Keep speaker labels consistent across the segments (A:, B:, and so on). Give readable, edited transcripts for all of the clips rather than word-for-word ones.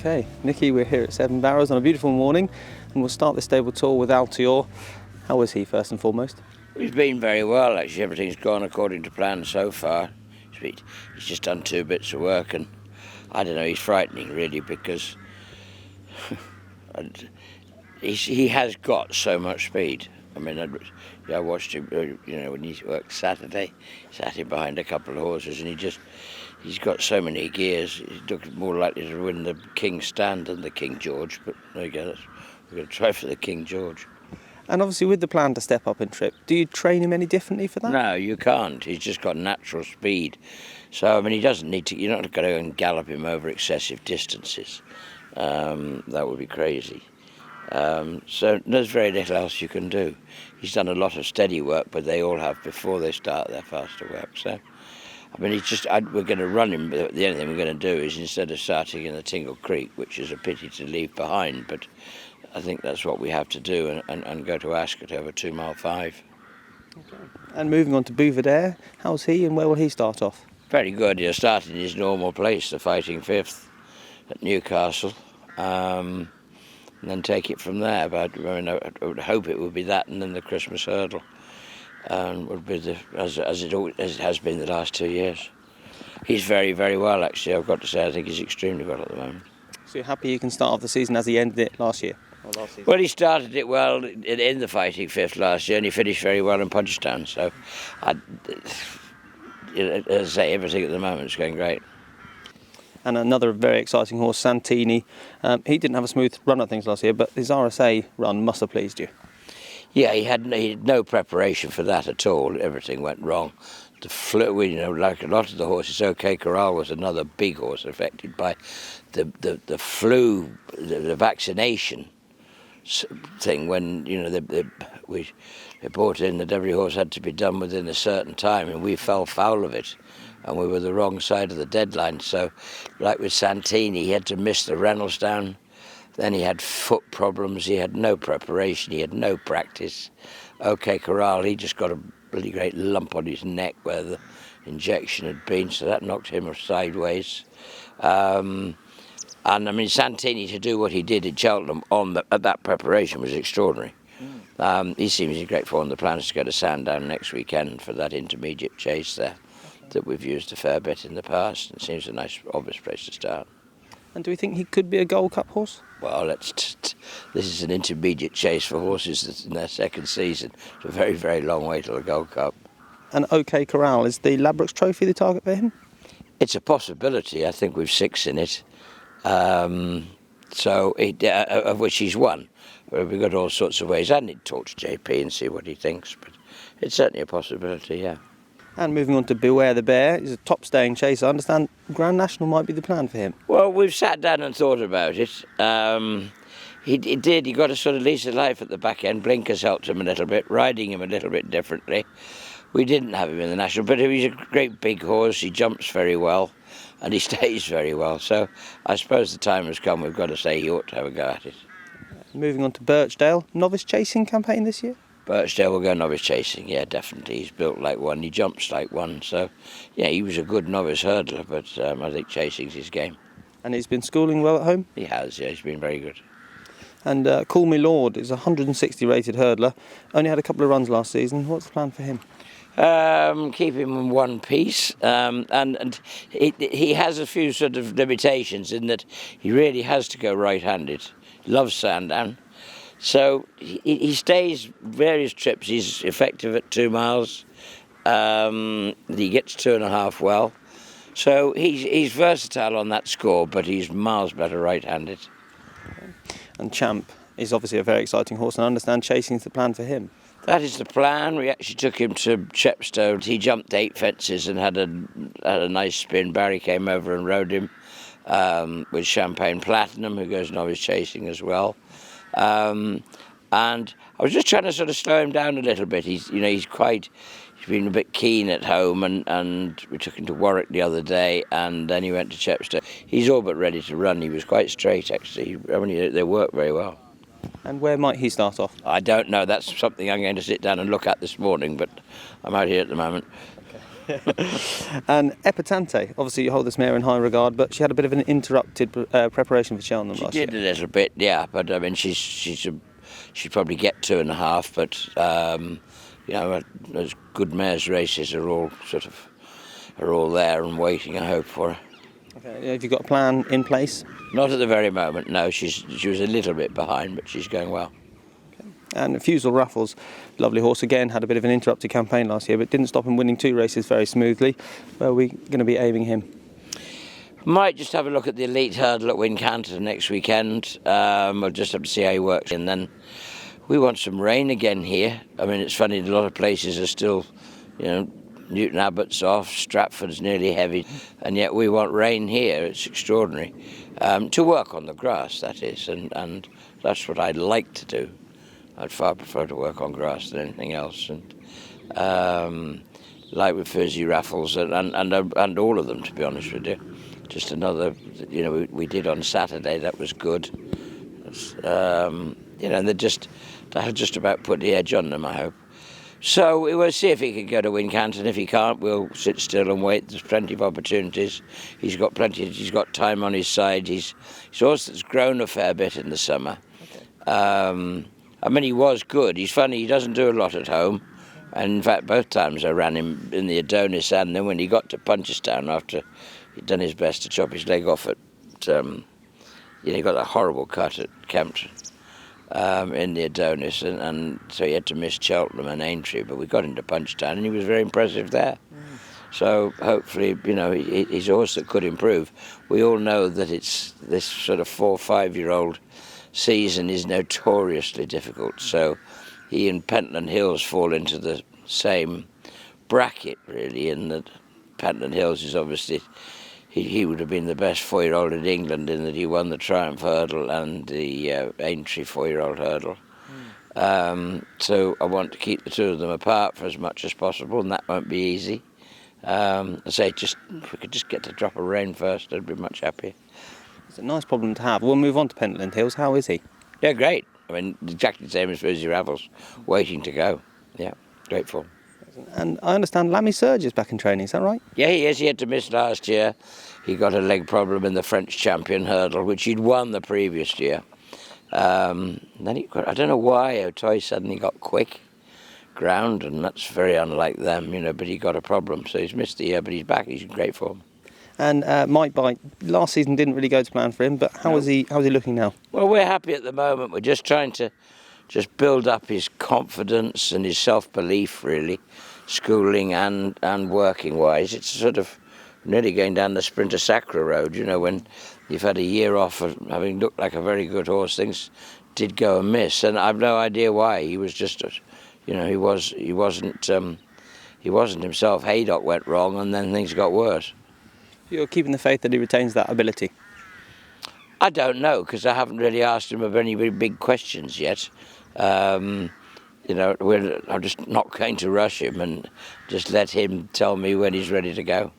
A: Okay, Nicky, we're here at Seven Barrows on a beautiful morning and we'll start this stable tour with Altior. How was he first and foremost?
B: He's been very well actually, everything's gone according to plan so far. He's just done 2 bits of work and I don't know, he's frightening really because he has got so much speed. I mean, I watched him, when he worked Saturday, sat him behind a couple of horses and he's got so many gears. He looked more likely to win the King Stand than the King George, but there you go, we're going to try for the King George.
A: And obviously with the plan to step up in trip, do you train him any differently for that?
B: No, you can't. He's just got natural speed. So, I mean, he doesn't need to, you're not going to go and gallop him over excessive distances. That would be crazy. So there's very little else you can do. He's done a lot of steady work, but they all have before they start their faster work. So, I mean, we're going to run him, but the only thing we're going to do is instead of starting in the Tingle Creek, which is a pity to leave behind, but I think that's what we have to do and go to Ascot over 2 mile 5.
A: Okay. And moving on to BUVEUR, how's he and where will he start off?
B: Very good. He'll start in his normal place, the Fighting Fifth at Newcastle. And then take it from there. But I would hope it would be that, and then the Christmas Hurdle, and would be as it has been the last 2 years. He's very, very well actually. I've got to say, I think he's extremely well at the moment.
A: So you're happy you can start off the season as he ended it last year?
B: Well, he started it well in the Fighting Fifth last year, and he finished very well in Punchestown. So, as I say, everything at the moment is going great.
A: And another very exciting horse, Santini. He didn't have a smooth run at things last year, but his RSA run must have pleased you. Yeah,
B: he had no preparation for that at all. Everything went wrong. The flu, like a lot of the horses, OK Corral was another big horse affected by the flu, the vaccination thing. When they brought in that every horse had to be done within a certain time, and we fell foul of it. And we were the wrong side of the deadline. So, like with Santini, he had to miss the Reynoldsdown. Then he had foot problems. He had no preparation. He had no practice. OK Corral, he just got a bloody great lump on his neck where the injection had been, so that knocked him sideways. And I mean, Santini, to do what he did at Cheltenham at that preparation was extraordinary. He seems in great form. The plan is to go to Sandown next weekend for that intermediate chase there that we've used a fair bit in the past. It seems a nice, obvious place to start.
A: And do we think he could be a Gold Cup horse?
B: Well, this is an intermediate chase for horses that's in their second season. It's a very, very long way to the Gold Cup.
A: And OK Corral, is the Ladbrokes Trophy the target for him?
B: It's a possibility. I think we've 6 in it, of which he's won. But we've got all sorts of ways. I need to talk to JP and see what he thinks, but it's certainly a possibility, yeah.
A: And moving on to Beware the Bear, he's a top staying chaser. I understand Grand National might be the plan for him.
B: Well, we've sat down and thought about it. He got a sort of lease of life at the back end. Blinkers helped him a little bit, riding him a little bit differently. We didn't have him in the National, but he's a great big horse. He jumps very well and he stays very well. So I suppose the time has come. We've got to say he ought to have a go at it.
A: Moving on to Birchdale, novice chasing campaign this year?
B: Birchdale will go novice chasing, yeah, definitely. He's built like one, he jumps like one. So, yeah, he was a good novice hurdler, but I think chasing's his game.
A: And he's been schooling well at home?
B: He has, yeah, he's been very good.
A: And Call Me Lord is a 160 rated hurdler. Only had a couple of runs last season. What's the plan for him?
B: Keep him in one piece, and he has a few sort of limitations in that he really has to go right-handed. Loves Sandown. So he stays various trips. He's effective at 2 miles. He gets 2.5 well. So he's versatile on that score, but he's miles better right-handed.
A: And Champ is obviously a very exciting horse, and I understand chasing is the plan for him.
B: That is the plan. We actually took him to Chepstow. He jumped 8 fences and had a nice spin. Barry came over and rode him with Champagne Platinum, who goes novice chasing as well. And I was just trying to sort of slow him down a little bit. He's been a bit keen at home, and we took him to Warwick the other day, and then he went to Chepstow. He's all but ready to run. He was quite straight, actually. I mean, they work very well.
A: And where might he start off?
B: I don't know. That's something I'm going to sit down and look at this morning, but I'm out here at the moment.
A: Okay. And EPATANTE, obviously you hold this mare in high regard, but she had a bit of an interrupted preparation for Cheltenham last year.
B: She did a little bit, yeah, but I mean, she'd probably get 2.5, but you know, those good mares races are all there and waiting, I hope, for her.
A: Okay, have you got a plan in place?
B: Not at the very moment, no. She was a little bit behind, but she's going well.
A: And Fusil Raffles, lovely horse again, had a bit of an interrupted campaign last year, but didn't stop him winning 2 races very smoothly. Where are we going to be aiming him?
B: Might just have a look at the elite hurdle at Wincanton next weekend. We'll just have to see how he works. And then we want some rain again here. I mean, it's funny, a lot of places are still, you know, Newton Abbott's off, Stratford's nearly heavy, and yet we want rain here. It's extraordinary. To work on the grass, that is, and that's what I'd like to do. I'd far prefer to work on grass than anything else. And like with Fusil Raffles and all of them, to be honest with you. Just another, you know, we did on Saturday, that was good. You know, and that'll just about put the edge on them, I hope. So we will see if he can go to Wincanton. If he can't, we'll sit still and wait. There's plenty of opportunities. He's got time on his side. He's a horse that's grown a fair bit in the summer. Okay. I mean, he was good. He's funny, he doesn't do a lot at home. And in fact, both times I ran him in the Adonis, and then when he got to Punchestown after he'd done his best to chop his leg off at, you know, he got that horrible cut at Kempton. In the Adonis, and so he had to miss Cheltenham and Aintree, but we got into Punchestown and he was very impressive there. So hopefully, you know, he's a horse that could improve. We all know that it's this sort of 4 or 5-year-old season is notoriously difficult, so he and Pentland Hills fall into the same bracket, really, in that Pentland Hills is obviously, he would have been the best 4-year-old in England in that he won the Triumph Hurdle and the Aintree 4-year-old hurdle. So I want to keep the two of them apart for as much as possible, and that won't be easy. I say, if we could just get to drop of rain first, I'd be much happier.
A: It's a nice problem to have. We'll move on to Pentland Hills. How is he?
B: Yeah, great. I mean, exactly the same as Fusil Raffles, waiting to go. Yeah, great form.
A: And I understand Lammy Surge is back in training, is that right?
B: Yeah, he is. He had to miss last year. He got a leg problem in the French champion hurdle, which he'd won the previous year. Then I don't know why Auteuil suddenly got quick ground, and that's very unlike them, you know, but he got a problem. So he's missed the year, but he's back. He's in great form.
A: And Mike Bite, last season didn't really go to plan for him, but how's he looking now?
B: Well, we're happy at the moment. We're just trying to build up his confidence and his self-belief, really, schooling and working-wise. It's sort of nearly going down the Sprinter Sacra road, you know, when you've had a year off of having looked like a very good horse, things did go amiss, and I've no idea why. He was just, you know, he wasn't himself. Haydock went wrong, and then things got worse.
A: You're keeping the faith that he retains that ability?
B: I don't know, because I haven't really asked him of any very big questions yet. You know, I'm just not going to rush him and just let him tell me when he's ready to go.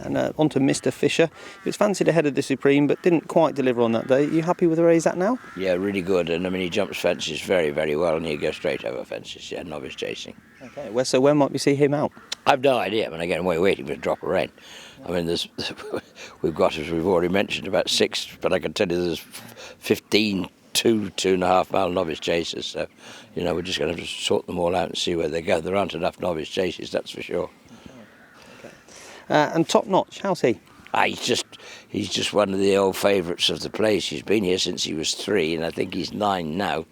A: And on to Mr. Fisher. He was fancied ahead of the Supreme, but didn't quite deliver on that day. Are you happy with where he's at now?
B: Yeah, really good. And I mean, he jumps fences very, very well, and he goes straight over fences. Yeah, novice chasing.
A: Okay. So when might we see him out?
B: I've no idea. I mean, again, we're waiting for a drop of rain. I mean, we've got, as we've already mentioned, about 6, but I can tell you there's 15 2.5 mile novice chasers. So, you know, we're just going to have to sort them all out and see where they go. There aren't enough novice chasers, that's for sure.
A: And Top Notch, how's he?
B: He's just one of the old favourites of the place. He's been here since he was 3, and I think he's 9 now.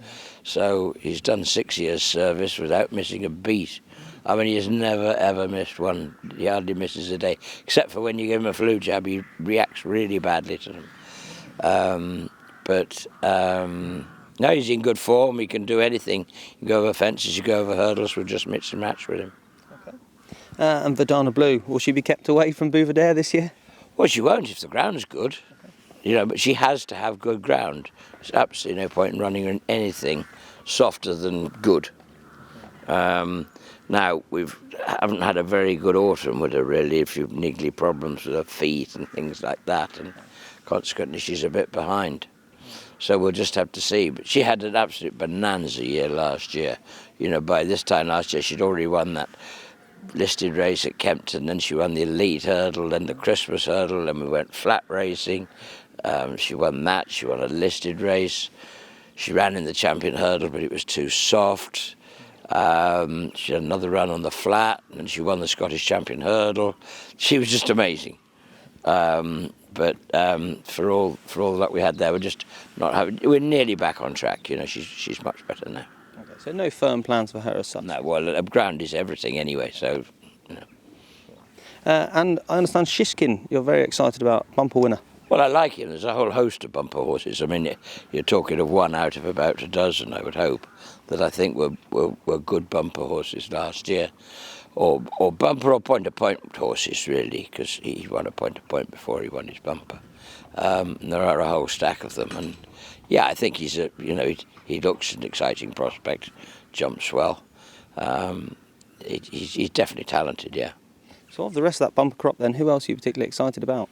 B: So he's done 6 years' service without missing a beat. I mean, he's never, ever missed one. He hardly misses a day, except for when you give him a flu jab, he reacts really badly to them. No, he's in good form. He can do anything. You go over fences, you go over hurdles, we'll just mix and match with him.
A: And Verdana Blue, will she be kept away from BUVEUR this year?
B: Well, she won't if the ground's good. You know, but she has to have good ground. There's absolutely no point in running in anything softer than good. Now, we haven't had a very good autumn with her, really, if you've niggly problems with her feet and things like that, and consequently she's a bit behind. So we'll just have to see. But she had an absolute bonanza year last year. You know, by this time last year, she'd already won that listed race at Kempton, then she won the Elite Hurdle, then the Christmas Hurdle, then we went flat racing. She won that, she won a listed race. She ran in the Champion Hurdle, but it was too soft. She had another run on the flat, and she won the Scottish Champion Hurdle. She was just amazing. But for all that we had there, we're nearly back on track. You know, she's much better now.
A: Okay, so no firm plans for her as such?
B: No, well, ground is everything anyway, so, you know.
A: And I understand Shishkin, you're very excited about, bumper winner.
B: Well, I like him. There's a whole host of bumper horses. I mean, you're talking of one out of about a dozen, I would hope, that I think were good bumper horses last year. Or bumper or point-to-point horses, really, because he won a point-to-point before he won his bumper. There are a whole stack of them, and yeah, I think he's he looks an exciting prospect, jumps well. He's definitely talented, yeah.
A: So of the rest of that bumper crop then, who else are you particularly excited about?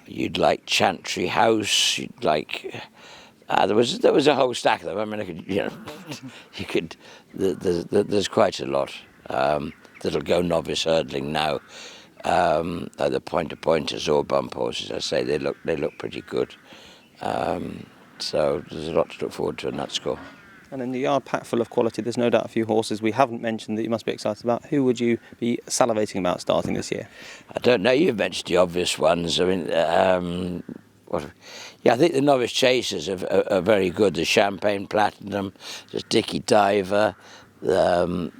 B: You'd like Chantry House, you'd like... there was a whole stack of them. I mean, there's quite a lot that'll go novice hurdling now. Either point-to-pointers or bump horses. I say they look pretty good. So there's a lot to look forward to in that score.
A: And in the yard pack full of quality, there's no doubt a few horses we haven't mentioned that you must be excited about. Who would you be salivating about starting this year?
B: I don't know. You've mentioned the obvious ones. I mean, I think the novice chasers are very good. The Champagne Platinum, there's Dickie Diver. There's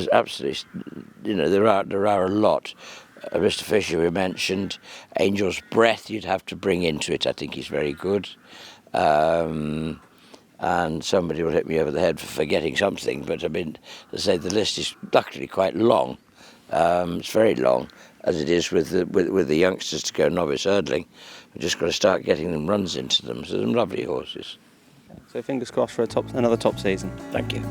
B: absolutely, there are a lot. Mr. Fisher we mentioned. Angel's Breath you'd have to bring into it. I think he's very good. And somebody will hit me over the head for forgetting something, but I mean, as I say, the list is luckily quite long. It's very long, as it is with the youngsters to go novice hurdling. We've just got to start getting them runs into them. So some lovely horses.
A: So fingers crossed for another top season.
B: Thank you.